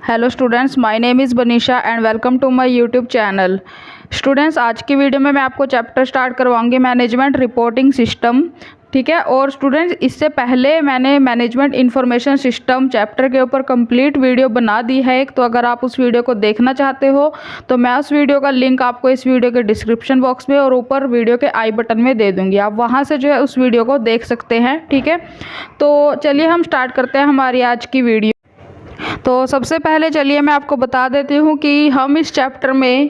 Hello students, my name is Banisha and welcome to my YouTube channel. Students, आज की video में मैं आपको चैप्टर स्टार्ट करवाऊंगी मैनेजमेंट रिपोर्टिंग सिस्टम। ठीक है। और स्टूडेंट्स, इससे पहले मैंने मैनेजमेंट इंफॉर्मेशन सिस्टम चैप्टर के ऊपर कंप्लीट वीडियो बना दी है एक, तो अगर आप उस वीडियो को देखना चाहते हो तो मैं उस वीडियो का लिंक आपको इस वीडियो के डिस्क्रिप्शन बॉक्स में और ऊपर वीडियो के आई बटन में दे दूंगी। आप वहां से जो है उस वीडियो को देख सकते हैं। ठीक है। तो चलिए हम स्टार्ट करते हैं हमारी आज की वीडियो। तो सबसे पहले चलिए मैं आपको बता देती हूँ कि हम इस चैप्टर में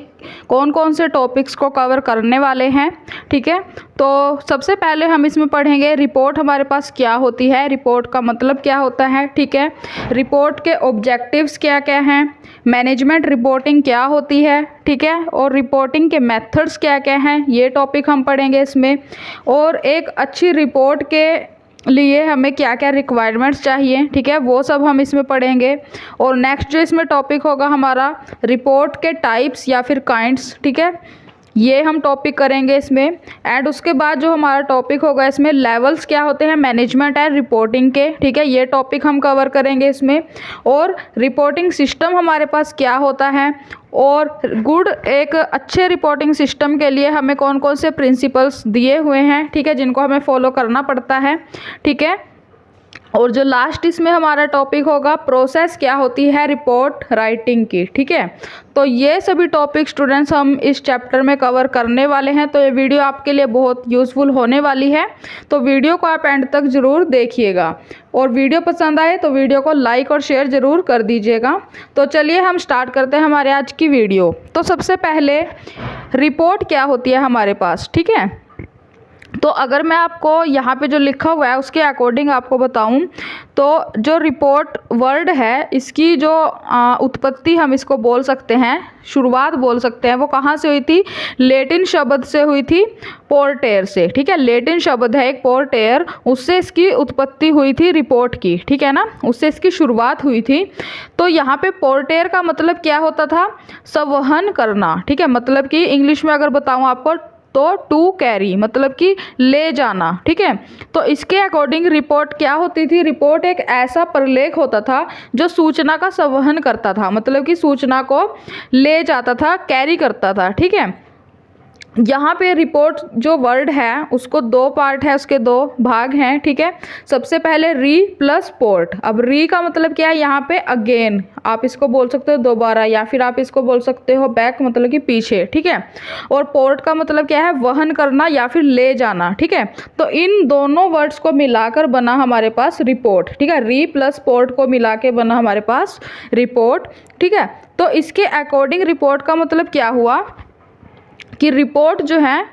कौन कौन से टॉपिक्स को कवर करने वाले हैं। ठीक है। तो सबसे पहले हम इसमें पढ़ेंगे रिपोर्ट हमारे पास क्या होती है, रिपोर्ट का मतलब क्या होता है। ठीक है। रिपोर्ट के ऑब्जेक्टिव्स क्या क्या हैं, मैनेजमेंट रिपोर्टिंग क्या होती है। ठीक है। और रिपोर्टिंग के मेथड्स क्या क्या हैं, ये टॉपिक हम पढ़ेंगे इसमें। और एक अच्छी रिपोर्ट के लिए हमें क्या क्या रिक्वायरमेंट्स चाहिए, ठीक है, वो सब हम इसमें पढ़ेंगे। और नेक्स्ट जो इसमें टॉपिक होगा हमारा रिपोर्ट के टाइप्स या फिर काइंड्स। ठीक है, ये हम टॉपिक करेंगे इसमें। एंड उसके बाद जो हमारा टॉपिक होगा इसमें लेवल्स क्या होते हैं मैनेजमेंट एंड रिपोर्टिंग के। ठीक है, ये टॉपिक हम कवर करेंगे इसमें। और रिपोर्टिंग सिस्टम हमारे पास क्या होता है, और गुड एक अच्छे रिपोर्टिंग सिस्टम के लिए हमें कौन कौन से प्रिंसिपल्स दिए हुए हैं, ठीक है, जिनको हमें फॉलो करना पड़ता है। ठीक है। और जो लास्ट इसमें हमारा टॉपिक होगा प्रोसेस क्या होती है रिपोर्ट राइटिंग की। ठीक है। तो ये सभी टॉपिक स्टूडेंट्स हम इस चैप्टर में कवर करने वाले हैं। तो ये वीडियो आपके लिए बहुत यूज़फुल होने वाली है, तो वीडियो को आप एंड तक ज़रूर देखिएगा। और वीडियो पसंद आए तो वीडियो को लाइक और शेयर ज़रूर कर दीजिएगा। तो चलिए हम स्टार्ट करते हैं हमारे आज की वीडियो। तो सबसे पहले रिपोर्ट क्या होती है हमारे पास। ठीक है। तो अगर मैं आपको यहाँ पे जो लिखा हुआ है उसके अकॉर्डिंग आपको बताऊँ तो जो रिपोर्ट वर्ड है इसकी जो उत्पत्ति हम इसको बोल सकते हैं, शुरुआत बोल सकते हैं, वो कहाँ से हुई थी, लैटिन शब्द से हुई थी, पोर्टेयर से। ठीक है, लैटिन शब्द है एक पोर्टेयर, उससे इसकी उत्पत्ति हुई थी रिपोर्ट की। ठीक है ना, उससे इसकी शुरुआत हुई थी। तो यहाँ पे पोर्टेयर का मतलब क्या होता था, संवहन करना। ठीक है, मतलब कि इंग्लिश में अगर बताऊँ आपको तो टू कैरी मतलब कि ले जाना। ठीक है। तो इसके अकॉर्डिंग रिपोर्ट क्या होती थी, रिपोर्ट एक ऐसा प्रलेख होता था जो सूचना का संवहन करता था, मतलब कि सूचना को ले जाता था, कैरी करता था। ठीक है। यहाँ पे रिपोर्ट जो वर्ड है उसको दो पार्ट है, उसके दो भाग हैं। ठीक है। सबसे पहले री प्लस पोर्ट। अब री का मतलब क्या है, यहाँ पे अगेन आप इसको बोल सकते हो दोबारा, या फिर आप इसको बोल सकते हो बैक मतलब कि पीछे। ठीक है। और पोर्ट का मतलब क्या है, वहन करना या फिर ले जाना। ठीक है। तो इन दोनों वर्ड्स को मिलाकर बना हमारे पास रिपोर्ट। ठीक है, री प्लस पोर्ट को मिला के बना हमारे पास रिपोर्ट। ठीक है। तो इसके अकॉर्डिंग रिपोर्ट का मतलब क्या हुआ कि रिपोर्ट जो है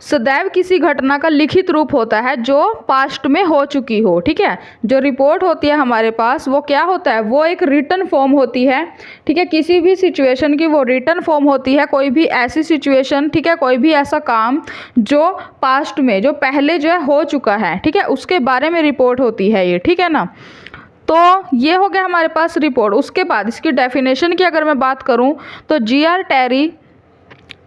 सदैव किसी घटना का लिखित रूप होता है जो पास्ट में हो चुकी हो। ठीक है, जो रिपोर्ट होती है हमारे पास वो क्या होता है, वो एक रिटन फॉर्म होती है। ठीक है, किसी भी सिचुएशन की वो रिटन फॉर्म होती है, कोई भी ऐसी सिचुएशन, ठीक है, कोई भी ऐसा काम जो पास्ट में, जो पहले जो है हो चुका है, ठीक है, उसके बारे में रिपोर्ट होती है ये। ठीक है ना। तो ये हो गया हमारे पास रिपोर्ट। उसके बाद इसकी डेफिनेशन की अगर मैं बात करूँ तो जी.आर. टेरी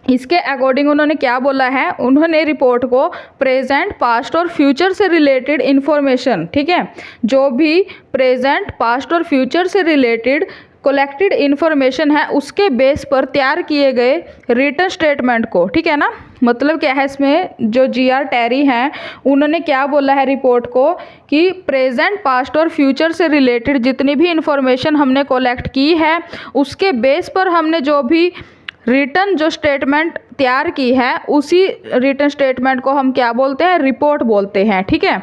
इसके अकॉर्डिंग उन्होंने क्या बोला है, उन्होंने रिपोर्ट को प्रेजेंट पास्ट और फ्यूचर से रिलेटेड इन्फॉर्मेशन, ठीक है, जो भी प्रेजेंट पास्ट और फ्यूचर से रिलेटेड कलेक्टेड इन्फॉर्मेशन है उसके बेस पर तैयार किए गए रिटन स्टेटमेंट को, ठीक है ना, मतलब क्या है इसमें जो जी.आर. टेरी हैं उन्होंने क्या बोला है रिपोर्ट को कि प्रेजेंट पास्ट और फ्यूचर से रिलेटेड जितनी भी इन्फॉर्मेशन हमने कलेक्ट की है उसके बेस पर हमने जो भी रिटन जो स्टेटमेंट तैयार की है उसी रिटन स्टेटमेंट को हम क्या बोलते हैं, रिपोर्ट बोलते हैं। ठीक है।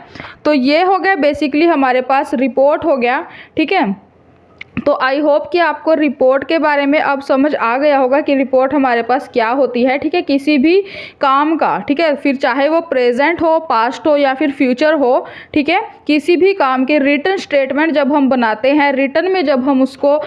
तो ये हो गया बेसिकली हमारे पास रिपोर्ट हो गया। ठीक है। तो आई होप कि आपको रिपोर्ट के बारे में अब समझ आ गया होगा कि रिपोर्ट हमारे पास क्या होती है। ठीक है, किसी भी काम का, ठीक है, फिर चाहे वो प्रेजेंट हो, पास्ट हो या फिर फ्यूचर हो, ठीक है, किसी भी काम के रिटन स्टेटमेंट जब हम बनाते हैं, रिटन में जब हम उसको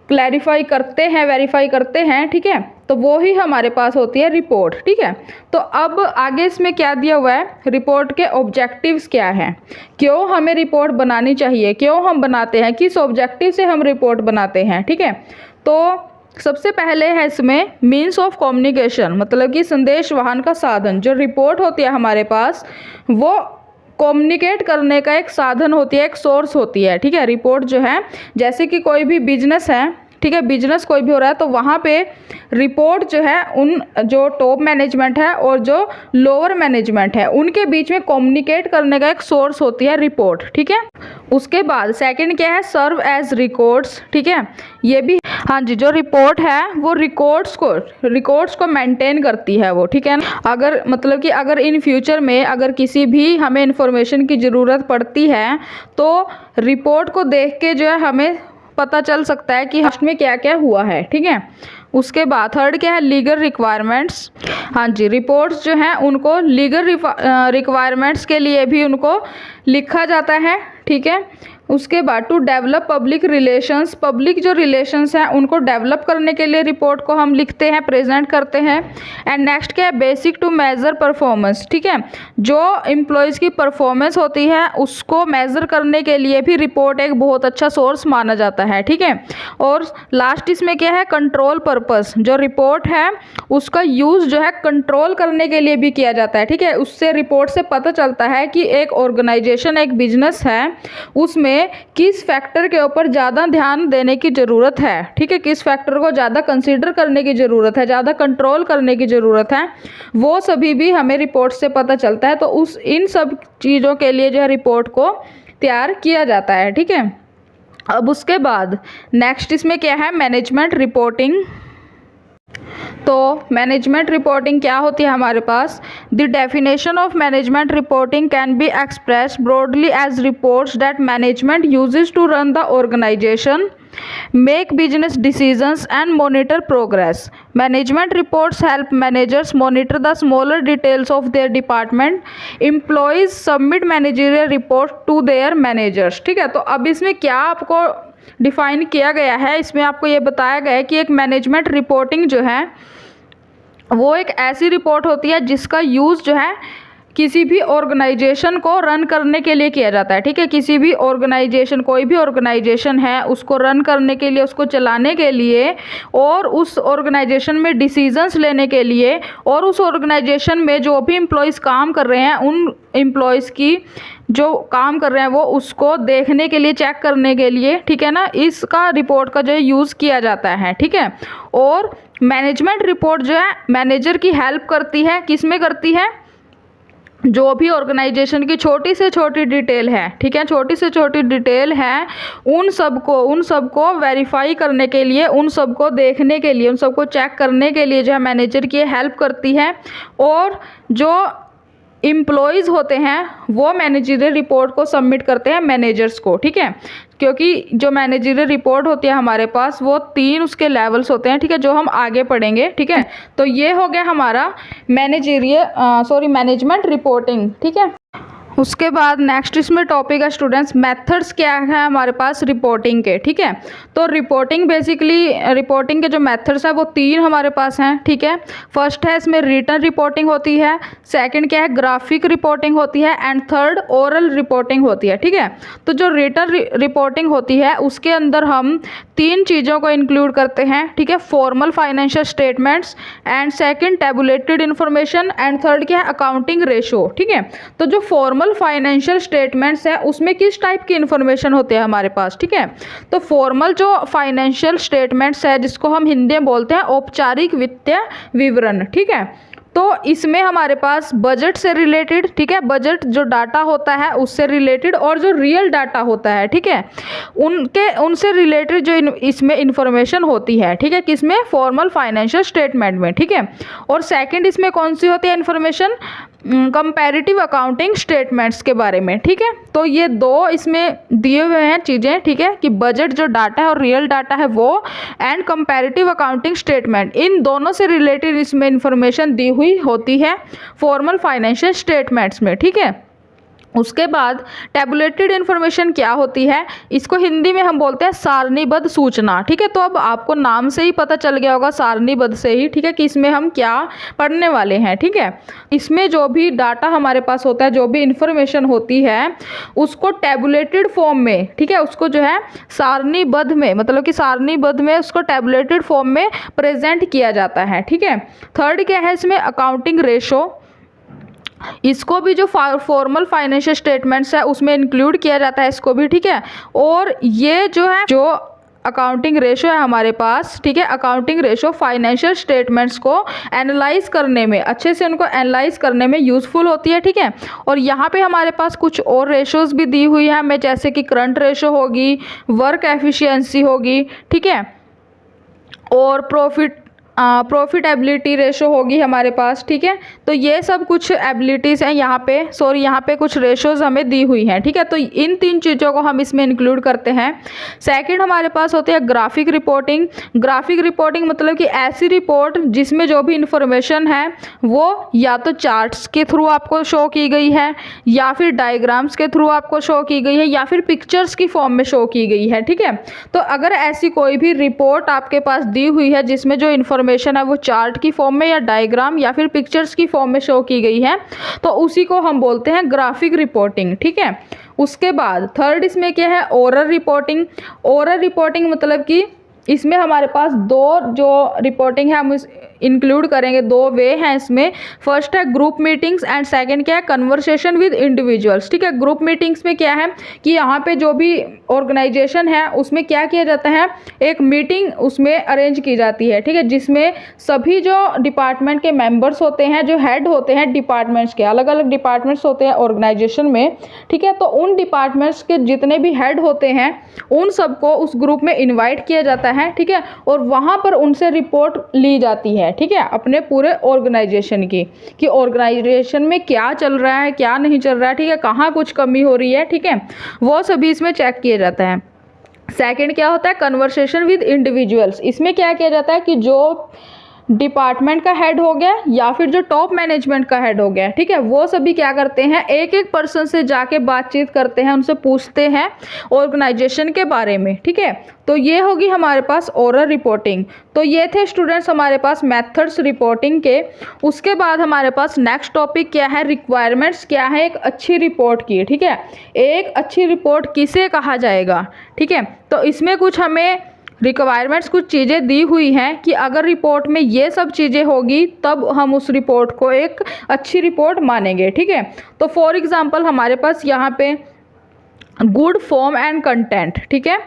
क्लैरिफाई करते हैं, वेरीफाई करते हैं, ठीक है, तो वो ही हमारे पास होती है रिपोर्ट। ठीक है। तो अब आगे इसमें क्या दिया हुआ है, रिपोर्ट के ऑब्जेक्टिव्स क्या हैं, क्यों हमें रिपोर्ट बनानी चाहिए, क्यों हम बनाते हैं, किस ऑब्जेक्टिव से हम रिपोर्ट बनाते हैं। ठीक है। तो सबसे पहले है इसमें मीन्स ऑफ कम्युनिकेशन, मतलब कि संदेश वाहन का साधन। जो रिपोर्ट होती है हमारे पास वो कम्युनिकेट करने का एक साधन होती है, एक सोर्स होती है, ठीक है। रिपोर्ट जो है, जैसे कि कोई भी बिजनेस है, ठीक है, बिजनेस कोई भी हो रहा है तो वहाँ पे रिपोर्ट जो है उन जो टॉप मैनेजमेंट है और जो लोअर मैनेजमेंट है उनके बीच में कम्युनिकेट करने का एक सोर्स होती है रिपोर्ट, ठीक है। उसके बाद सेकंड क्या है, सर्व एज रिकॉर्ड्स, ठीक है। ये भी, हाँ जी, जो रिपोर्ट है वो रिकॉर्ड्स को मेंटेन करती है वो, ठीक है ना। अगर मतलब कि अगर इन फ्यूचर में अगर किसी भी हमें इंफॉर्मेशन की ज़रूरत पड़ती है तो रिपोर्ट को देख के जो है हमें पता चल सकता है कि लास्ट में क्या क्या हुआ है, ठीक है। उसके बाद थर्ड क्या है, लीगल रिक्वायरमेंट्स। हाँ जी, रिपोर्ट्स जो हैं उनको लीगल रिक्वायरमेंट्स के लिए भी उनको लिखा जाता है, ठीक है। उसके बाद to develop public relations, public जो रिलेशंस हैं उनको डेवलप करने के लिए रिपोर्ट को हम लिखते हैं, प्रेजेंट करते हैं। एंड नेक्स्ट क्या है, बेसिक टू मेज़र परफॉर्मेंस, ठीक है। जो एम्प्लॉयज़ की परफॉर्मेंस होती है उसको मेज़र करने के लिए भी रिपोर्ट एक बहुत अच्छा सोर्स माना जाता है, ठीक है। और लास्ट इसमें क्या है, कंट्रोल पर्पस, जो रिपोर्ट है उसका यूज़ जो है कंट्रोल करने के लिए भी किया जाता है, ठीक है। उससे रिपोर्ट से पता चलता है कि एक ऑर्गेनाइजेशन, एक बिजनेस है, उसमें किस फैक्टर के ऊपर ज़्यादा ध्यान देने की ज़रूरत है, ठीक है, किस फैक्टर को ज़्यादा कंसीडर करने की ज़रूरत है, ज़्यादा कंट्रोल करने की ज़रूरत है, वो सभी भी हमें रिपोर्ट से पता चलता है। तो इन सब चीज़ों के लिए जो है रिपोर्ट को तैयार किया जाता है, ठीक है। अब उसके बाद नेक्स्ट इसमें क्या है, मैनेजमेंट रिपोर्टिंग। तो मैनेजमेंट रिपोर्टिंग क्या होती है हमारे पास, the definition of management reporting can be express broadly as reports that management uses to run the organisation, make business decisions and monitor progress. Management reports help managers monitor the smaller details of their department. Employees submit managerial report to their managers, ठीक है। तो अब इसमें क्या आपको define किया गया है, इसमें आपको ये बताया गया है कि एक मैनेजमेंट रिपोर्टिंग जो है वो एक ऐसी रिपोर्ट होती है जिसका यूज़ जो है किसी भी ऑर्गेनाइजेशन को रन करने के लिए किया जाता है, ठीक है। किसी भी ऑर्गेनाइजेशन, कोई भी ऑर्गेनाइजेशन है उसको रन करने के लिए, उसको चलाने के लिए और उस ऑर्गेनाइजेशन में डिसीजंस लेने के लिए और उस ऑर्गेनाइजेशन में जो भी एम्प्लॉयज़ काम कर रहे हैं उन एम्प्लॉयज़ की जो काम कर रहे हैं वो उसको देखने के लिए, चेक करने के लिए, ठीक है ना, इसका रिपोर्ट का जो है यूज़ किया जाता है, ठीक है। और मैनेजमेंट रिपोर्ट जो है मैनेजर की हेल्प करती है, किस में करती है, जो भी ऑर्गेनाइजेशन की छोटी से छोटी डिटेल है, ठीक है, छोटी से छोटी डिटेल है, उन सबको वेरीफाई करने के लिए, उन सबको देखने के लिए, उन सबको चेक करने के लिए जो है मैनेजर की हेल्प करती है। और जो एम्प्लॉयज़ होते हैं वो मैनेजरियल रिपोर्ट को सबमिट करते हैं मैनेजर्स को, ठीक है। क्योंकि जो मैनेजरियल रिपोर्ट होती है हमारे पास वो 3 उसके लेवल्स होते हैं, ठीक है, जो हम आगे पढ़ेंगे, ठीक है। तो ये हो गया हमारा मैनेजमेंट रिपोर्टिंग, ठीक है। उसके बाद नेक्स्ट इसमें टॉपिक है स्टूडेंट्स, मेथड्स क्या है हमारे पास रिपोर्टिंग के, ठीक है। तो रिपोर्टिंग बेसिकली रिपोर्टिंग के जो मेथड्स हैं वो 3 हमारे पास हैं, ठीक है। फर्स्ट है इसमें रिटन रिपोर्टिंग होती है, सेकंड क्या है ग्राफिक रिपोर्टिंग होती है एंड थर्ड ओरल रिपोर्टिंग होती है, ठीक है। तो जो रिटन रिपोर्टिंग होती है उसके अंदर हम 3 चीज़ों को इंक्लूड करते हैं, ठीक है। Formal financial statements and second tabulated information and third क्या है अकाउंटिंग रेशो, ठीक है। तो जो फॉर्मल फाइनेंशियल स्टेटमेंट्स है उसमें किस टाइप की इंफॉर्मेशन होती है हमारे पास, ठीक है। तो फॉर्मल जो फाइनेंशियल स्टेटमेंट्स है जिसको हम हिंदी में बोलते हैं औपचारिक वित्तीय विवरण, ठीक है। तो इसमें हमारे पास बजट से रिलेटेड, ठीक है, बजट जो डाटा होता है उससे रिलेटेड और जो रियल डाटा होता है, ठीक है, उनसे रिलेटेड जो इसमें इंफॉर्मेशन होती है, ठीक है, किसमें फॉर्मल फाइनेंशियल स्टेटमेंट में, ठीक है। और सेकंड इसमें कौन सी होती है इंफॉर्मेशन, कंपैरेटिव अकाउंटिंग स्टेटमेंट्स के बारे में, ठीक है। तो ये 2 इसमें दिए हुए हैं चीज़ें, ठीक है, कि बजट जो डाटा है और रियल डाटा है वो एंड कंपैरेटिव अकाउंटिंग स्टेटमेंट, इन दोनों से रिलेटेड इसमें इंफॉर्मेशन दी हुई होती है फॉर्मल फाइनेंशियल स्टेटमेंट्स में, ठीक है। उसके बाद टैबुलेटेड इन्फॉर्मेशन क्या होती है, इसको हिंदी में हम बोलते हैं सारणीबद्ध सूचना, ठीक है। तो अब आपको नाम से ही पता चल गया होगा, सारणीबद्ध से ही, ठीक है, कि इसमें हम क्या पढ़ने वाले हैं, ठीक है। इसमें जो भी डाटा हमारे पास होता है, जो भी इंफॉर्मेशन होती है उसको टैबुलेटेड फॉर्म में, ठीक है, उसको जो है सारणीबद्ध में, मतलब कि सारणीबद्ध में उसको टैबुलेटेड फॉर्म में प्रेजेंट किया जाता है, ठीक है। थर्ड क्या है इसमें अकाउंटिंग रेशो, इसको भी जो फॉर्मल फाइनेंशियल स्टेटमेंट्स है उसमें इंक्लूड किया जाता है इसको भी, ठीक है। और ये जो है जो अकाउंटिंग रेशो है हमारे पास, ठीक है, अकाउंटिंग रेशो फाइनेंशियल स्टेटमेंट्स को एनालाइज करने में, अच्छे से उनको एनालाइज करने में यूज़फुल होती है, ठीक है। और यहाँ पे हमारे पास कुछ और रेशोज़ भी दी हुई है हमें, जैसे कि करंट रेशो होगी, वर्क एफिशिएंसी होगी, ठीक है, और प्रॉफिटेबिलिटी रेशो होगी हमारे पास, ठीक है। तो ये सब कुछ एबिलिटीज़ हैं यहाँ पे, यहाँ पे कुछ रेशोज़ हमें दी हुई हैं, ठीक है। तो इन 3 चीज़ों को हम इसमें इंक्लूड करते हैं। सेकंड हमारे पास होती है ग्राफिक रिपोर्टिंग। ग्राफिक रिपोर्टिंग मतलब कि ऐसी रिपोर्ट जिसमें जो भी इंफॉर्मेशन है वो या तो चार्ट्स के थ्रू आपको शो की गई है, या फिर डायग्राम्स के थ्रू आपको शो की गई है, या फिर पिक्चर्स की फॉर्म में शो की गई है, ठीक है। तो अगर ऐसी कोई भी रिपोर्ट आपके पास दी हुई है जिसमें जो इंफॉर्मेशन है वो चार्ट की फॉर्म में या डायग्राम या फिर पिक्चर्स की फॉर्म में शो की गई है, तो उसी को हम बोलते हैं ग्राफिक रिपोर्टिंग, ठीक है। उसके बाद थर्ड इसमें क्या है, ओरल रिपोर्टिंग। ओरल रिपोर्टिंग मतलब कि इसमें हमारे पास 2 जो रिपोर्टिंग है हम इंक्लूड करेंगे, 2 वे हैं इसमें। फर्स्ट है ग्रुप मीटिंग्स एंड सेकंड क्या है, कन्वर्सेशन विद इंडिविजुअल्स, ठीक है। ग्रुप मीटिंग्स में क्या है कि यहाँ पे जो भी ऑर्गेनाइजेशन है उसमें क्या किया जाता है, एक मीटिंग उसमें अरेंज की जाती है, ठीक है, जिसमें सभी जो डिपार्टमेंट के मेंबर्स होते हैं, जो हेड होते हैं डिपार्टमेंट्स के, अलग अलग डिपार्टमेंट्स होते हैं ऑर्गेनाइजेशन में, ठीक है। तो उन डिपार्टमेंट्स के जितने भी हेड होते हैं उन सबको उस ग्रुप में इन्वाइट किया जाता है, ठीक है, और वहाँ पर उनसे रिपोर्ट ली जाती है, ठीक है, अपने पूरे ऑर्गेनाइजेशन की, कि ऑर्गेनाइजेशन में क्या चल रहा है, क्या नहीं चल रहा है, ठीक है, कहाँ कुछ कमी हो रही है, ठीक है, वो सभी इसमें चेक किया जाता है। सेकंड क्या होता है, कन्वर्सेशन विद इंडिविजुअल्स। इसमें क्या किया जाता है कि जो डिपार्टमेंट का हेड हो गया या फिर जो टॉप मैनेजमेंट का हेड हो गया, ठीक है, वो सभी क्या करते हैं, एक एक पर्सन से जाके बातचीत करते हैं, उनसे पूछते हैं ऑर्गेनाइजेशन के बारे में, ठीक है। तो ये होगी हमारे पास ओरल रिपोर्टिंग। तो ये थे स्टूडेंट्स हमारे पास मेथड्स रिपोर्टिंग के। उसके बाद हमारे पास नेक्स्ट टॉपिक क्या है, रिक्वायरमेंट्स क्या है एक अच्छी रिपोर्ट की, ठीक है। एक अच्छी रिपोर्ट किसे कहा जाएगा, ठीक है। तो इसमें कुछ हमें रिक्वायरमेंट्स, कुछ चीज़ें दी हुई हैं कि अगर रिपोर्ट में ये सब चीज़ें होगी तब हम उस रिपोर्ट को एक अच्छी रिपोर्ट मानेंगे, ठीक है। तो फॉर एग्जांपल हमारे पास यहाँ पे गुड फॉर्म एंड कंटेंट, ठीक है।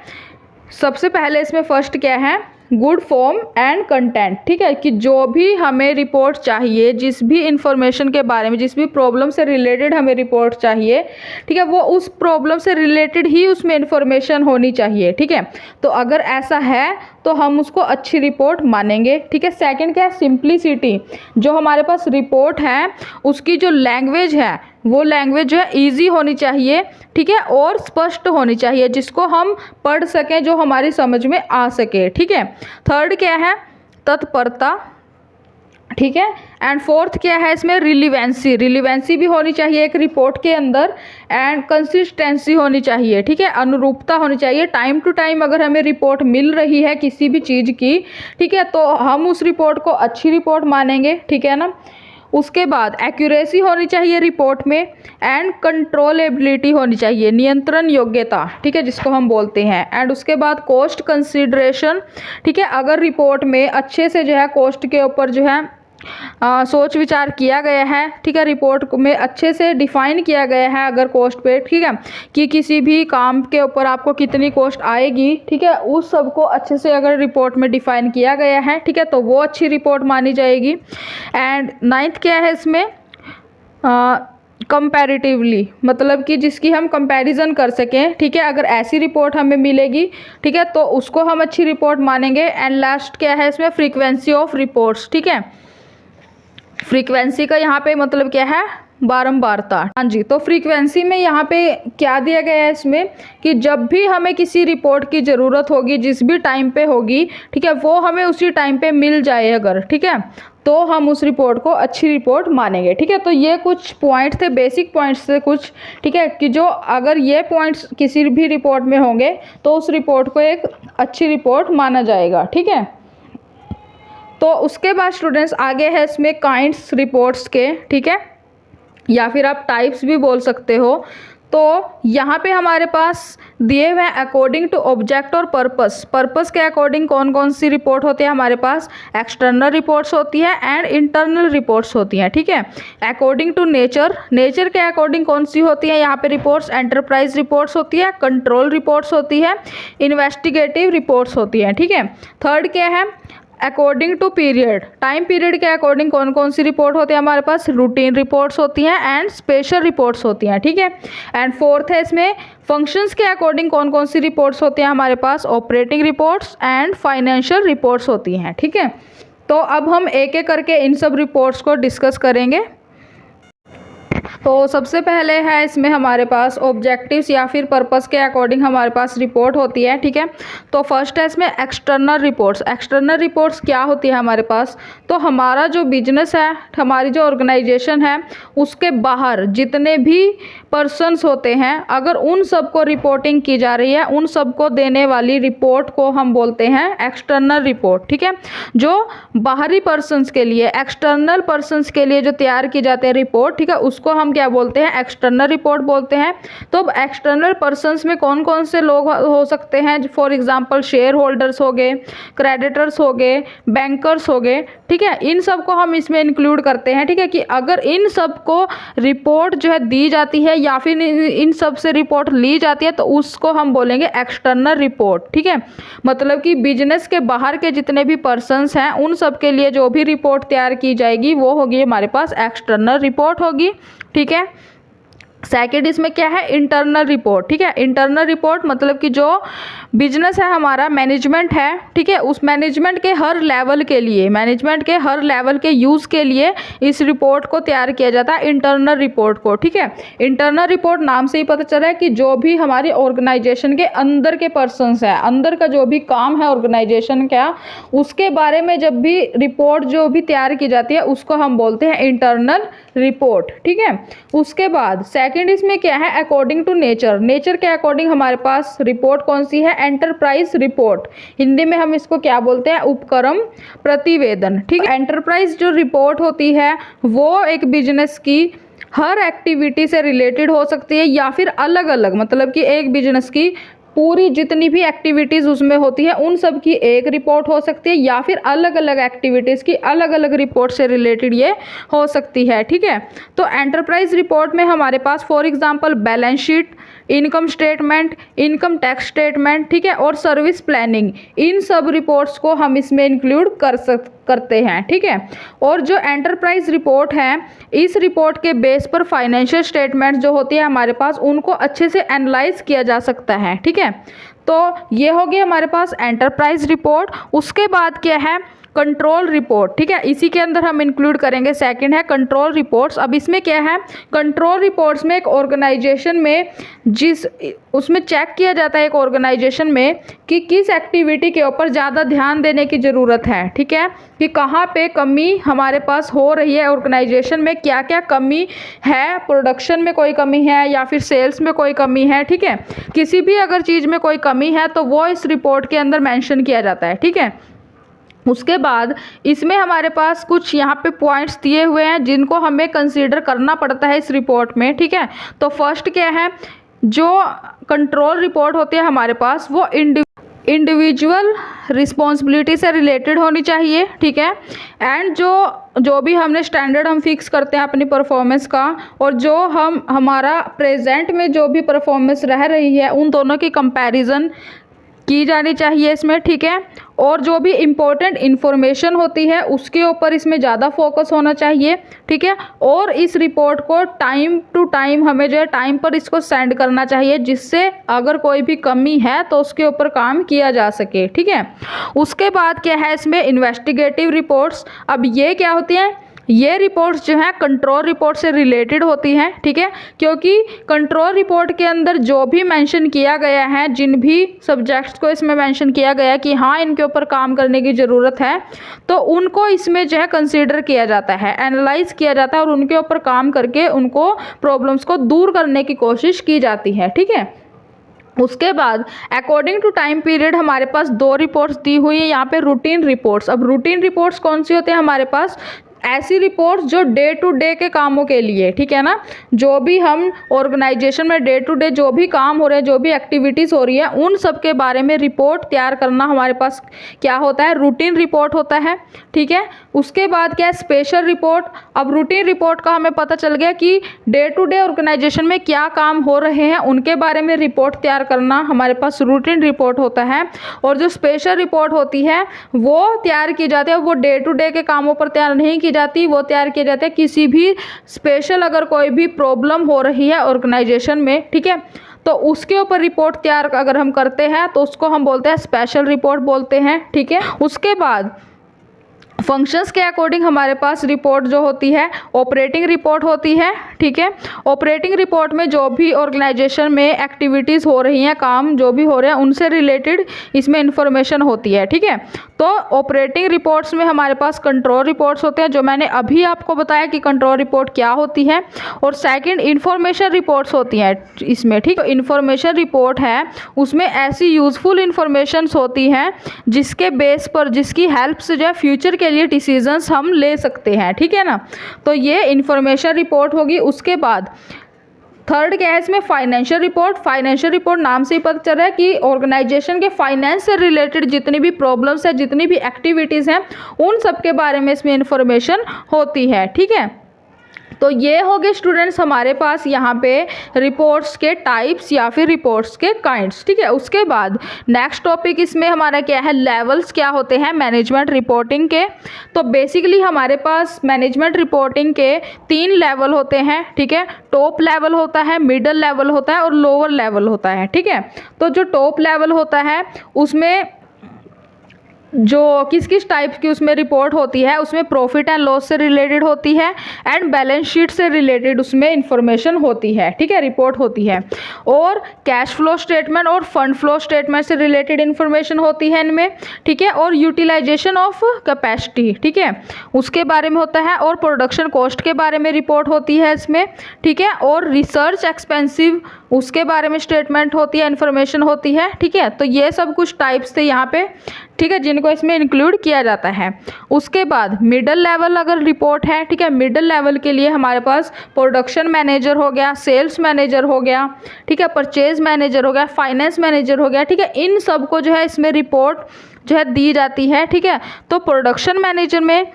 सबसे पहले इसमें फर्स्ट क्या है, गुड फॉर्म एंड कंटेंट, ठीक है, कि जो भी हमें रिपोर्ट चाहिए, जिस भी इंफॉर्मेशन के बारे में, जिस भी प्रॉब्लम से रिलेटेड हमें रिपोर्ट चाहिए, ठीक है, वो उस प्रॉब्लम से रिलेटेड ही उसमें इंफॉर्मेशन होनी चाहिए, ठीक है। तो अगर ऐसा है तो हम उसको अच्छी रिपोर्ट मानेंगे, ठीक है। सेकंड क्या है, सिंप्लिसिटी। जो हमारे पास रिपोर्ट है उसकी जो लैंग्वेज है वो लैंग्वेज जो है ईजी होनी चाहिए, ठीक है, और स्पष्ट होनी चाहिए, जिसको हम पढ़ सकें, जो हमारी समझ में आ सके, ठीक है। थर्ड क्या है, तत्परता, ठीक है। एंड फोर्थ क्या है इसमें, रिलीवेंसी। रिलीवेंसी भी होनी चाहिए एक रिपोर्ट के अंदर, एंड कंसिस्टेंसी होनी चाहिए, ठीक है, अनुरूपता होनी चाहिए। टाइम टू टाइम अगर हमें रिपोर्ट मिल रही है किसी भी चीज़ की, ठीक है, तो हम उस रिपोर्ट को अच्छी रिपोर्ट मानेंगे, ठीक है ना। उसके बाद एक्यूरेसी होनी चाहिए रिपोर्ट में, एंड कंट्रोलेबिलिटी होनी चाहिए, नियंत्रण योग्यता, ठीक है, जिसको हम बोलते हैं। एंड उसके बाद कॉस्ट कंसिडरेशन, ठीक है, अगर रिपोर्ट में अच्छे से जो है कॉस्ट के ऊपर जो है सोच विचार किया गया है, ठीक है, रिपोर्ट में अच्छे से डिफाइन किया गया है अगर कॉस्ट पे, ठीक है, कि किसी भी काम के ऊपर आपको कितनी कॉस्ट आएगी, ठीक है, उस सब को अच्छे से अगर रिपोर्ट में डिफाइन किया गया है, ठीक है, तो वो अच्छी रिपोर्ट मानी जाएगी। एंड नाइन्थ क्या है इसमें, कंपैरेटिवली, मतलब कि जिसकी हम कंपैरिजन कर सकें, ठीक है, अगर ऐसी रिपोर्ट हमें मिलेगी, ठीक है, तो उसको हम अच्छी रिपोर्ट मानेंगे। एंड लास्ट क्या है इसमें, फ्रीक्वेंसी ऑफ रिपोर्ट्स, ठीक है। फ्रीक्वेंसी का यहाँ पे मतलब क्या है, बारंबारता, हाँ जी। तो फ्रीक्वेंसी में यहाँ पे क्या दिया गया है इसमें, कि जब भी हमें किसी रिपोर्ट की ज़रूरत होगी, जिस भी टाइम पे होगी, ठीक है, वो हमें उसी टाइम पे मिल जाए अगर, ठीक है, तो हम उस रिपोर्ट को अच्छी रिपोर्ट मानेंगे, ठीक है। तो ये कुछ पॉइंट थे, बेसिक पॉइंट्स थे कुछ, ठीक है, कि जो अगर ये पॉइंट्स किसी भी रिपोर्ट में होंगे तो उस रिपोर्ट को एक अच्छी रिपोर्ट माना जाएगा, ठीक है। तो उसके बाद स्टूडेंट्स आगे है इसमें काइंड्स रिपोर्ट्स के, ठीक है, या फिर आप टाइप्स भी बोल सकते हो। तो यहाँ पे हमारे पास दिए हुए हैं अकॉर्डिंग टू ऑब्जेक्ट और पर्पस के अकॉर्डिंग कौन कौन सी रिपोर्ट होती है हमारे पास। एक्सटर्नल रिपोर्ट्स होती है एंड इंटरनल रिपोर्ट्स होती हैं, ठीक है। अकॉर्डिंग टू नेचर के अकॉर्डिंग कौन सी होती है यहाँ पे रिपोर्ट्स। एंटरप्राइज रिपोर्ट्स होती है, कंट्रोल रिपोर्ट्स होती है, इन्वेस्टिगेटिव रिपोर्ट्स होती हैं, ठीक है। थर्ड क्या है, according to period, time period के अकॉर्डिंग कौन कौन सी रिपोर्ट होती है हमारे पास। रूटीन रिपोर्ट्स होती हैं एंड स्पेशल रिपोर्ट्स होती हैं, ठीक है। एंड फोर्थ है इसमें फंक्शंस के अकॉर्डिंग कौन कौन सी रिपोर्ट्स होती हैं हमारे पास। Operating reports and financial reports होती हैं, ठीक है। तो अब हम एक एक करके इन सब रिपोर्ट्स को डिस्कस करेंगे। तो सबसे पहले है इसमें हमारे पास ऑब्जेक्टिव्स या फिर पर्पस के अकॉर्डिंग हमारे पास रिपोर्ट होती है, ठीक है। तो फर्स्ट है इसमें एक्सटर्नल रिपोर्ट्स। एक्सटर्नल रिपोर्ट्स क्या होती है हमारे पास, तो हमारा जो बिजनेस है, हमारी जो ऑर्गेनाइजेशन है, उसके बाहर जितने भी पर्सन्स होते हैं, अगर उन सबको रिपोर्टिंग की जा रही है, उन सबको देने वाली रिपोर्ट को हम बोलते हैं एक्सटर्नल रिपोर्ट, ठीक है। जो बाहरी पर्सन्स के लिए, एक्सटर्नल पर्सन्स के लिए जो तैयार की जाती है रिपोर्ट, ठीक है, उसको हम क्या बोलते हैं, एक्सटर्नल रिपोर्ट बोलते हैं। तो अब एक्सटर्नल पर्सन्स में कौन कौन से लोग हो सकते हैं, फॉर एग्जांपल शेयर होल्डर्स हो गए, क्रेडिटर्स हो गए, बैंकर्स हो गए, ठीक है। इन सब को हम इसमें इंक्लूड करते हैं, ठीक है, कि अगर इन सब को रिपोर्ट जो है दी जाती है या फिर इन सब से रिपोर्ट ली जाती है तो उसको हम बोलेंगे एक्सटर्नल रिपोर्ट, ठीक है। मतलब कि बिजनेस के बाहर के जितने भी पर्सन्स हैं उन सब के लिए जो भी रिपोर्ट तैयार की जाएगी वो होगी हमारे पास एक्सटर्नल रिपोर्ट होगी, ठीक है। सेकेंड इसमें क्या है, इंटरनल रिपोर्ट, ठीक है। इंटरनल रिपोर्ट मतलब कि जो बिजनेस है हमारा, मैनेजमेंट है, ठीक है, उस मैनेजमेंट के हर लेवल के लिए, मैनेजमेंट के हर लेवल के यूज़ के लिए इस रिपोर्ट को तैयार किया जाता है, इंटरनल रिपोर्ट को, ठीक है। इंटरनल रिपोर्ट नाम से ही पता चल रहा है कि जो भी हमारी ऑर्गेनाइजेशन के अंदर के पर्सन्स हैं, अंदर का जो भी काम है ऑर्गेनाइजेशन का, उसके बारे में जब भी रिपोर्ट जो भी तैयार की जाती है उसको हम बोलते हैं इंटरनल रिपोर्ट, ठीक है। उसके बाद सेकंड इसमें क्या है, अकॉर्डिंग टू नेचर के अकॉर्डिंग हमारे पास रिपोर्ट कौन सी है, एंटरप्राइज रिपोर्ट। हिंदी में हम इसको क्या बोलते हैं, उपक्रम प्रतिवेदन, ठीक है। एंटरप्राइज जो रिपोर्ट होती है वो एक बिजनेस की हर एक्टिविटी से रिलेटेड हो सकती है या फिर अलग अलग, मतलब कि एक बिजनेस की पूरी जितनी भी एक्टिविटीज़ उसमें होती है उन सब की एक रिपोर्ट हो सकती है या फिर अलग अलग एक्टिविटीज़ की अलग अलग रिपोर्ट से रिलेटेड ये हो सकती है, ठीक है। तो एंटरप्राइज रिपोर्ट में हमारे पास for example balance sheet, income statement, income tax statement, ठीक है, और सर्विस प्लानिंग, इन सब रिपोर्ट्स को हम इसमें इंक्लूड करते हैं, ठीक है। और जो एंटरप्राइज रिपोर्ट है, इस रिपोर्ट के बेस पर फाइनेंशियल स्टेटमेंट जो होती है हमारे पास उनको अच्छे से एनालाइज किया जा सकता है, ठीक है। तो ये हो गया हमारे पास एंटरप्राइज रिपोर्ट। उसके बाद क्या है, कंट्रोल रिपोर्ट, ठीक है, इसी के अंदर हम इंक्लूड करेंगे। सेकंड है कंट्रोल रिपोर्ट्स। अब इसमें क्या है, कंट्रोल रिपोर्ट्स में एक ऑर्गेनाइजेशन में उसमें चेक किया जाता है एक ऑर्गेनाइजेशन में कि किस एक्टिविटी के ऊपर ज़्यादा ध्यान देने की ज़रूरत है, ठीक है, कि कहाँ पे कमी हमारे पास हो रही है ऑर्गेनाइजेशन में, क्या क्या कमी है, प्रोडक्शन में कोई कमी है या फिर सेल्स में कोई कमी है, ठीक है। किसी भी अगर चीज़ में कोई कमी है तो वो इस रिपोर्ट के अंदर मेंशन किया जाता है, ठीक है। उसके बाद इसमें हमारे पास कुछ यहाँ पे पॉइंट्स दिए हुए हैं जिनको हमें कंसीडर करना पड़ता है इस रिपोर्ट में, ठीक है। तो फर्स्ट क्या है, जो कंट्रोल रिपोर्ट होती है हमारे पास वो इंडिविजुअल रिस्पॉन्सिबिलिटी से रिलेटेड होनी चाहिए, ठीक है। एंड जो भी हमने स्टैंडर्ड हम फिक्स करते हैं अपनी परफॉर्मेंस का और जो हमारा प्रेजेंट में जो भी परफॉर्मेंस रह रही है उन दोनों की कंपैरिजन की जानी चाहिए इसमें, ठीक है। और जो भी इम्पोर्टेंट इन्फॉर्मेशन होती है उसके ऊपर इसमें ज़्यादा फोकस होना चाहिए, ठीक है। और इस रिपोर्ट को टाइम टू टाइम हमें जो है टाइम पर इसको सेंड करना चाहिए, जिससे अगर कोई भी कमी है तो उसके ऊपर काम किया जा सके, ठीक है। उसके बाद क्या है इसमें इन्वेस्टिगेटिव रिपोर्ट्स। अब ये क्या होती हैं, ये रिपोर्ट्स जो हैं कंट्रोल रिपोर्ट से रिलेटेड होती हैं, ठीक है, क्योंकि कंट्रोल रिपोर्ट के अंदर जो भी मेंशन किया गया है, जिन भी सब्जेक्ट्स को इसमें मेंशन किया गया है कि हाँ इनके ऊपर काम करने की ज़रूरत है, तो उनको इसमें जो है कंसीडर किया जाता है, एनालाइज किया जाता है और उनके ऊपर काम करके उनको प्रॉब्लम्स को दूर करने की कोशिश की जाती है, ठीक है। उसके बाद अकॉर्डिंग टू टाइम पीरियड हमारे पास दो रिपोर्ट्स दी हुई है यहाँ पे, रूटीन रिपोर्ट्स। अब रूटीन रिपोर्ट्स कौन सी होते हैं हमारे पास, ऐसी रिपोर्ट्स जो डे टू डे के कामों के लिए, ठीक है ना, जो भी हम ऑर्गेनाइजेशन में डे टू डे जो भी काम हो रहे हैं, जो भी एक्टिविटीज़ हो रही है, उन सब के बारे में रिपोर्ट तैयार करना हमारे पास क्या होता है, रूटीन रिपोर्ट होता है। ठीक है, उसके बाद क्या है, स्पेशल रिपोर्ट। अब रूटीन रिपोर्ट का हमें पता चल गया कि डे टू डे ऑर्गेनाइजेशन में क्या काम हो रहे हैं, उनके बारे में रिपोर्ट तैयार करना हमारे पास रूटीन रिपोर्ट होता है। और जो स्पेशल रिपोर्ट होती है वो तैयार की जाती है, वो डे टू डे के कामों पर तैयार नहीं की जाती, वो तैयार किए जाते हैं किसी भी स्पेशल अगर कोई भी प्रॉब्लम हो रही है ऑर्गेनाइजेशन में, ठीक है, तो उसके ऊपर रिपोर्ट तैयार अगर हम करते हैं तो उसको हम बोलते हैं स्पेशल रिपोर्ट बोलते हैं। ठीक है, उसके बाद फंक्शंस के अकॉर्डिंग हमारे पास रिपोर्ट जो होती है ऑपरेटिंग रिपोर्ट होती है। ठीक है, ऑपरेटिंग रिपोर्ट में जो भी ऑर्गेनाइजेशन में एक्टिविटीज़ हो रही हैं, काम जो भी हो रहे हैं, उनसे रिलेटेड इसमें इंफॉर्मेशन होती है। ठीक है, तो ऑपरेटिंग रिपोर्ट्स में हमारे पास कंट्रोल रिपोर्ट्स होते हैं, जो मैंने अभी आपको बताया कि कंट्रोल रिपोर्ट क्या होती है। और सेकंड इंफॉर्मेशन रिपोर्ट्स होती हैं इसमें। ठीक है, तो इंफॉर्मेशन रिपोर्ट है उसमें ऐसी यूज़फुल इंफॉर्मेशंस होती हैं जिसके बेस पर, जिसकी हेल्प से जो है फ्यूचर के लिए डिसीजंस हम ले सकते हैं। ठीक है ना, तो ये इंफॉर्मेशन रिपोर्ट होगी। उसके बाद थर्ड क्या है इसमें, फाइनेंशियल रिपोर्ट। फाइनेंशियल रिपोर्ट नाम से ही पता चल रहा है कि ऑर्गेनाइजेशन के फाइनेंस से रिलेटेड जितनी भी प्रॉब्लम्स है, जितनी भी एक्टिविटीज़ हैं, उन सब के बारे में इसमें इंफॉर्मेशन होती है। ठीक है, तो ये हो गए स्टूडेंट्स हमारे पास यहाँ पे रिपोर्ट्स के टाइप्स या फिर रिपोर्ट्स के काइंड्स। ठीक है, उसके बाद नेक्स्ट टॉपिक इसमें हमारा क्या है, लेवल्स क्या होते हैं मैनेजमेंट रिपोर्टिंग के। तो बेसिकली हमारे पास मैनेजमेंट रिपोर्टिंग के 3 लेवल होते हैं। ठीक है, टॉप लेवल होता है, मिडल लेवल होता है और लोअर लेवल होता है। ठीक है, तो जो टॉप लेवल होता है उसमें जो किस किस टाइप की उसमें रिपोर्ट होती है, उसमें प्रॉफिट एंड लॉस से रिलेटेड होती है एंड बैलेंस शीट से रिलेटेड उसमें इंफॉर्मेशन होती है। ठीक है, रिपोर्ट होती है। और कैश फ्लो स्टेटमेंट और फंड फ्लो स्टेटमेंट से रिलेटेड इंफॉर्मेशन होती है इनमें। ठीक है, और यूटिलाइजेशन ऑफ कैपेसिटी, ठीक है, उसके बारे में होता है। और प्रोडक्शन कॉस्ट के बारे में रिपोर्ट होती है इसमें। ठीक है, और रिसर्च एक्सपेंसिव उसके बारे में स्टेटमेंट होती है, इंफॉर्मेशन होती है। ठीक है, तो ये सब कुछ टाइप्स थे यहाँ पे, ठीक है, जिनको इसमें इंक्लूड किया जाता है। उसके बाद मिडल लेवल अगर रिपोर्ट है, ठीक है, मिडल लेवल के लिए हमारे पास प्रोडक्शन मैनेजर हो गया, सेल्स मैनेजर हो गया, ठीक है, परचेज मैनेजर हो गया, फाइनेंस मैनेजर हो गया। ठीक है, इन सब को जो है इसमें रिपोर्ट जो है दी जाती है। ठीक है, तो प्रोडक्शन मैनेजर में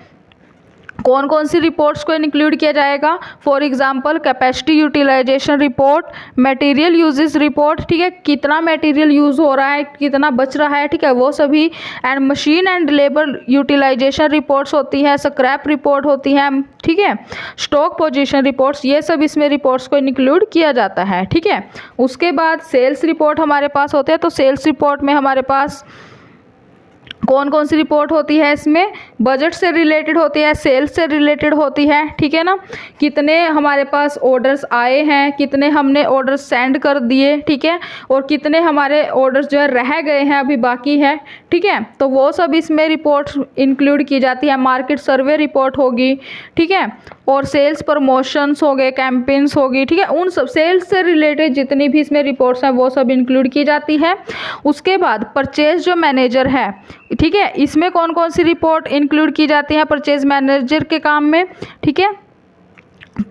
कौन कौन सी रिपोर्ट्स को इंक्लूड किया जाएगा, for example capacity utilisation report, material uses report, ठीक है, कितना मटेरियल यूज़ हो रहा है, कितना बच रहा है, ठीक है, वो सभी। And machine and labour utilisation reports होती है, स्क्रैप रिपोर्ट होती है, ठीक है, स्टॉक पोजीशन रिपोर्ट्स, ये सब इसमें रिपोर्ट्स को इंक्लूड किया जाता है। ठीक है, उसके बाद सेल्स रिपोर्ट हमारे पास होते हैं। तो सेल्स रिपोर्ट में हमारे पास कौन कौन सी रिपोर्ट होती है, इसमें बजट से रिलेटेड होती है, सेल्स से रिलेटेड होती है। ठीक है ना, कितने हमारे पास ऑर्डर्स आए हैं, कितने हमने ऑर्डर्स सेंड कर दिए, ठीक है, और कितने हमारे ऑर्डर्स जो है रह गए हैं, अभी बाकी है। ठीक है, तो वो सब इसमें रिपोर्ट इंक्लूड की जाती है। मार्केट सर्वे रिपोर्ट होगी, ठीक है, और सेल्स प्रमोशंस हो गए, कैंपेन्स होगी, ठीक है, उन सब सेल्स से रिलेटेड जितनी भी इसमें रिपोर्ट्स हैं वो सब इंक्लूड की जाती है। उसके बाद परचेज जो मैनेजर है, ठीक है, इसमें कौन कौन सी रिपोर्ट इंक्लूड की जाती है परचेज मैनेजर के काम में। ठीक है,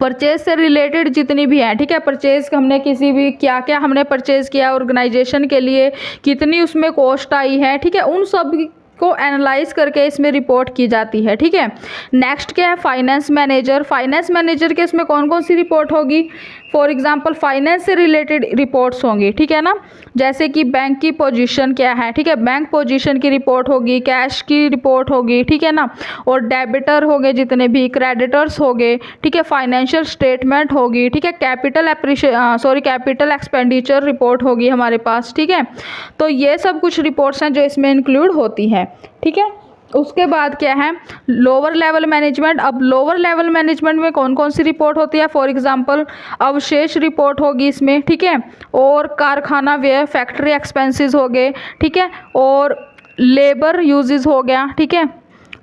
परचेज से रिलेटेड जितनी भी है, ठीक है, परचेज हमने किसी भी क्या क्या हमने परचेज किया ऑर्गेनाइजेशन के लिए, कितनी उसमें कॉस्ट आई है, ठीक है, उन सब को एनालाइज करके इसमें रिपोर्ट की जाती है। ठीक है, नेक्स्ट क्या है, फाइनेंस मैनेजर। फाइनेंस मैनेजर के इसमें कौन कौन सी रिपोर्ट होगी, फॉर एग्जांपल फाइनेंस से रिलेटेड रिपोर्ट्स होंगी, ठीक है ना, जैसे कि बैंक की पोजीशन क्या है, ठीक है, बैंक पोजीशन की रिपोर्ट होगी, कैश की रिपोर्ट होगी, ठीक है ना, और डेबिटर हो गए जितने भी, क्रेडिटर्स हो गए, ठीक है, फाइनेंशियल स्टेटमेंट होगी, ठीक है, कैपिटल एक्सपेंडिचर रिपोर्ट होगी हमारे पास। ठीक है, तो ये सब कुछ रिपोर्ट्स हैं जो इसमें इंक्लूड होती हैं। ठीक है, उसके बाद क्या है, लोअर लेवल मैनेजमेंट। अब लोअर लेवल मैनेजमेंट में कौन कौन सी रिपोर्ट होती है, फॉर एग्जांपल अवशेष रिपोर्ट होगी इसमें, ठीक है, और कारखाना व्यय, फैक्ट्री एक्सपेंसेस हो गए, ठीक है, और लेबर यूजेस हो गया, ठीक है,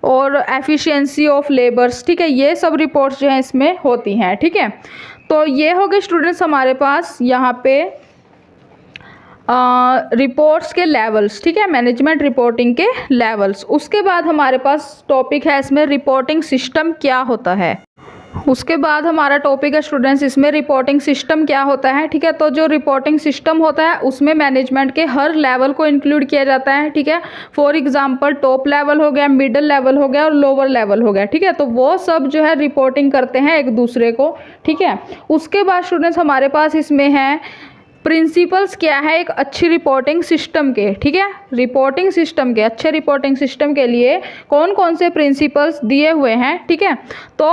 और एफिशिएंसी ऑफ लेबर्स, ठीक है, ये सब रिपोर्ट्स जो हैं इसमें होती हैं। ठीक है, तो ये हो गए स्टूडेंट्स हमारे पास यहाँ पे रिपोर्ट्स के लेवल्स, ठीक है, मैनेजमेंट रिपोर्टिंग के लेवल्स। उसके बाद हमारे पास टॉपिक है इसमें रिपोर्टिंग सिस्टम क्या होता है। उसके बाद हमारा टॉपिक है स्टूडेंट्स इसमें रिपोर्टिंग सिस्टम क्या होता है, ठीक है। तो जो रिपोर्टिंग सिस्टम होता है उसमें मैनेजमेंट के हर लेवल को इंक्लूड किया जाता है, ठीक है। फॉर एग्जांपल टॉप लेवल हो गया, मिडिल लेवल हो गया और लोअर लेवल हो गया, ठीक है। तो वो सब जो है रिपोर्टिंग करते हैं एक दूसरे को, ठीक है। उसके बाद स्टूडेंट्स हमारे पास इसमें है प्रिंसिपल्स क्या है एक अच्छी रिपोर्टिंग सिस्टम के, ठीक है। रिपोर्टिंग सिस्टम के, अच्छे रिपोर्टिंग सिस्टम के लिए कौन कौन से प्रिंसिपल्स दिए हुए हैं, ठीक है। तो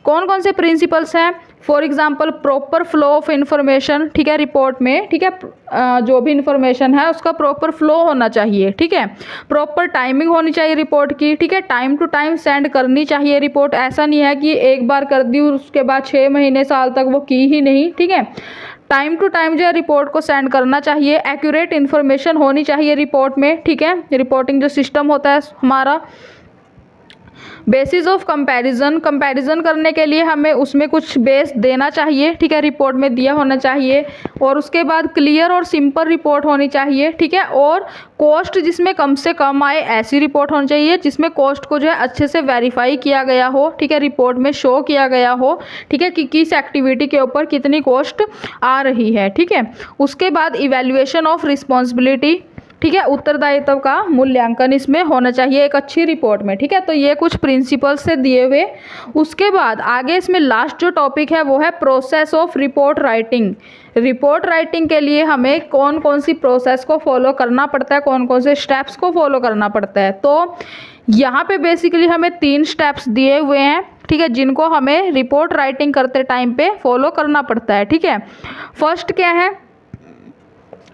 कौन कौन से प्रिंसिपल्स हैं, for example proper flow of information, ठीक है, रिपोर्ट में, ठीक है। जो भी इंफॉर्मेशन है उसका प्रॉपर फ्लो होना चाहिए, ठीक है। प्रॉपर टाइमिंग होनी चाहिए रिपोर्ट की, ठीक है। टाइम टू टाइम सेंड करनी चाहिए रिपोर्ट, ऐसा नहीं है कि एक बार कर दी उसके बाद 6 महीने साल तक वो की ही नहीं, ठीक है। टाइम टू टाइम जो है रिपोर्ट को सेंड करना चाहिए। एक्यूरेट इन्फॉर्मेशन होनी चाहिए रिपोर्ट में, ठीक है। रिपोर्टिंग जो सिस्टम होता है हमारा, बेसिस ऑफ कंपैरिजन, कंपैरिजन करने के लिए हमें उसमें कुछ बेस देना चाहिए, ठीक है, रिपोर्ट में दिया होना चाहिए। और उसके बाद क्लियर और सिंपल रिपोर्ट होनी चाहिए, ठीक है। और कॉस्ट जिसमें कम से कम आए ऐसी रिपोर्ट होनी चाहिए जिसमें कॉस्ट को जो है अच्छे से वेरीफाई किया गया हो, ठीक है, रिपोर्ट में शो किया गया हो, ठीक है, कि किस एक्टिविटी के ऊपर कितनी कॉस्ट आ रही है, ठीक है। उसके बाद इवैल्यूएशन ऑफ रिस्पॉन्सिबिलिटी, ठीक है, उत्तरदायित्व का मूल्यांकन इसमें होना चाहिए एक अच्छी रिपोर्ट में, ठीक है। तो ये कुछ प्रिंसिपल्स से दिए हुए। उसके बाद आगे इसमें लास्ट जो टॉपिक है वो है process of report writing. Report writing के लिए हमें कौन कौन सी प्रोसेस को फॉलो करना पड़ता है, कौन कौन से स्टेप्स को फॉलो करना पड़ता है। तो यहाँ पे बेसिकली हमें 3 स्टेप्स दिए हुए हैं, ठीक है, जिनको हमें रिपोर्ट राइटिंग करते टाइम पे फॉलो करना पड़ता है, ठीक है। फर्स्ट क्या है,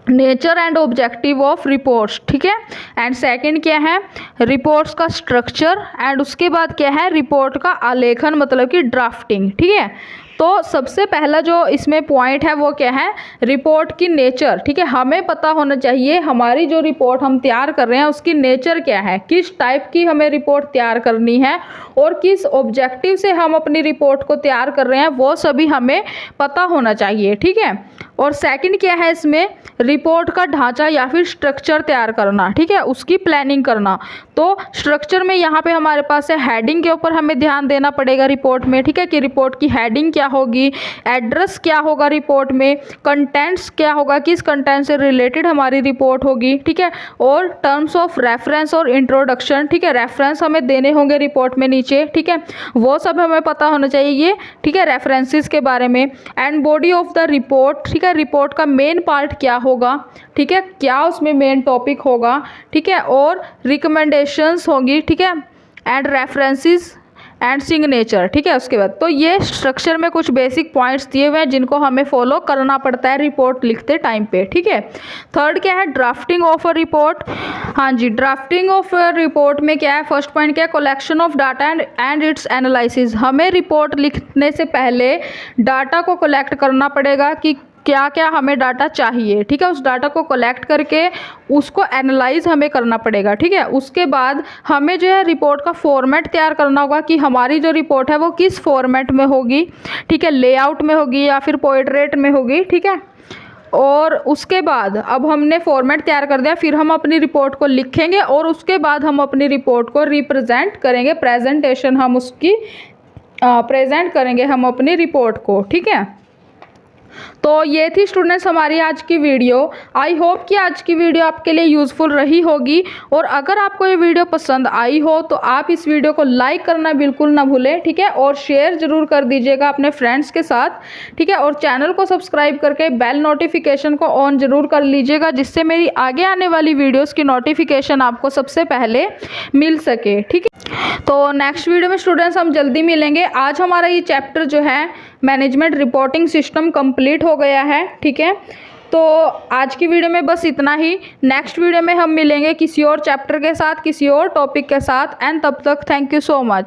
nature and objective of reports, ठीक है। एंड सेकंड क्या है, रिपोर्ट्स का स्ट्रक्चर। एंड उसके बाद क्या है, रिपोर्ट का आलेखन, मतलब कि ड्राफ्टिंग, ठीक है। तो सबसे पहला जो इसमें पॉइंट है वो क्या है, रिपोर्ट की नेचर, ठीक है। हमें पता होना चाहिए हमारी जो रिपोर्ट हम तैयार कर रहे हैं उसकी नेचर क्या है, किस टाइप की हमें रिपोर्ट तैयार करनी है और किस ऑब्जेक्टिव से हम अपनी रिपोर्ट को तैयार कर रहे हैं, वो सभी हमें पता होना चाहिए, ठीक है। और सेकंड क्या है इसमें, रिपोर्ट का ढांचा या फिर स्ट्रक्चर तैयार करना, ठीक है, उसकी प्लानिंग करना। तो स्ट्रक्चर में यहाँ पे हमारे पास है हेडिंग के ऊपर हमें ध्यान देना पड़ेगा रिपोर्ट में, ठीक है, कि रिपोर्ट की हेडिंग क्या होगी, एड्रेस क्या होगा रिपोर्ट में, कंटेंट्स क्या होगा, किस कंटेंट से रिलेटेड हमारी रिपोर्ट होगी, ठीक है। और टर्म्स ऑफ रेफरेंस और इंट्रोडक्शन, ठीक है, रेफरेंस हमें देने होंगे रिपोर्ट में नीचे, ठीक है, वो सब हमें पता होना चाहिए, ठीक है, रेफरेंसेस के बारे में। And body of the report, ठीक है, रिपोर्ट का मेन पार्ट क्या होगा, ठीक है, क्या उसमें मेन टॉपिक होगा, ठीक है, और रिकमेंडेशंस होंगी, ठीक है, एंड रेफरेंसेस एंड सिग्नेचर, ठीक है। उसके बाद तो ये स्ट्रक्चर में कुछ बेसिक पॉइंट्स दिए हुए हैं जिनको हमें फॉलो करना पड़ता है रिपोर्ट लिखते टाइम पे, ठीक है। थर्ड क्या है, ड्राफ्टिंग ऑफ अ रिपोर्ट। हाँ जी, ड्राफ्टिंग ऑफ अ रिपोर्ट में क्या है, फर्स्ट पॉइंट क्या है, collection of data and it's analysis. हमें रिपोर्ट लिखने से पहले डाटा को कलेक्ट करना पड़ेगा कि क्या क्या हमें डाटा चाहिए, ठीक है। उस डाटा को कलेक्ट करके उसको एनालाइज हमें करना पड़ेगा, ठीक है। उसके बाद हमें जो है रिपोर्ट का फॉर्मेट तैयार करना होगा कि हमारी जो रिपोर्ट है वो किस फॉर्मेट में होगी, ठीक है, लेआउट में होगी या फिर पोर्ट्रेट में होगी, ठीक है। और उसके बाद अब हमने फॉर्मेट तैयार कर दिया, फिर हम अपनी रिपोर्ट को लिखेंगे और उसके बाद हम अपनी रिपोर्ट को रिप्रेजेंट करेंगे, प्रेजेंटेशन हम उसकी प्रेजेंट करेंगे हम अपनी रिपोर्ट को, ठीक है। तो ये थी स्टूडेंट्स हमारी आज की वीडियो। आई होप कि आज की वीडियो आपके लिए यूज़फुल रही होगी। और अगर आपको ये वीडियो पसंद आई हो तो आप इस वीडियो को लाइक करना बिल्कुल ना भूलें, ठीक है, और शेयर ज़रूर कर दीजिएगा अपने फ्रेंड्स के साथ, ठीक है। और चैनल को सब्सक्राइब करके बेल नोटिफिकेशन को ऑन ज़रूर कर लीजिएगा, जिससे मेरी आगे आने वाली वीडियोज़ की नोटिफिकेशन आपको सबसे पहले मिल सके, ठीक है। तो नेक्स्ट वीडियो में स्टूडेंट्स हम जल्दी मिलेंगे। आज हमारा ये चैप्टर जो है मैनेजमेंट रिपोर्टिंग सिस्टम कंप्लीट हो गया है, ठीक है। तो आज की वीडियो में बस इतना ही। नेक्स्ट वीडियो में हम मिलेंगे किसी और चैप्टर के साथ, किसी और टॉपिक के साथ। एंड तब तक थैंक यू सो मच।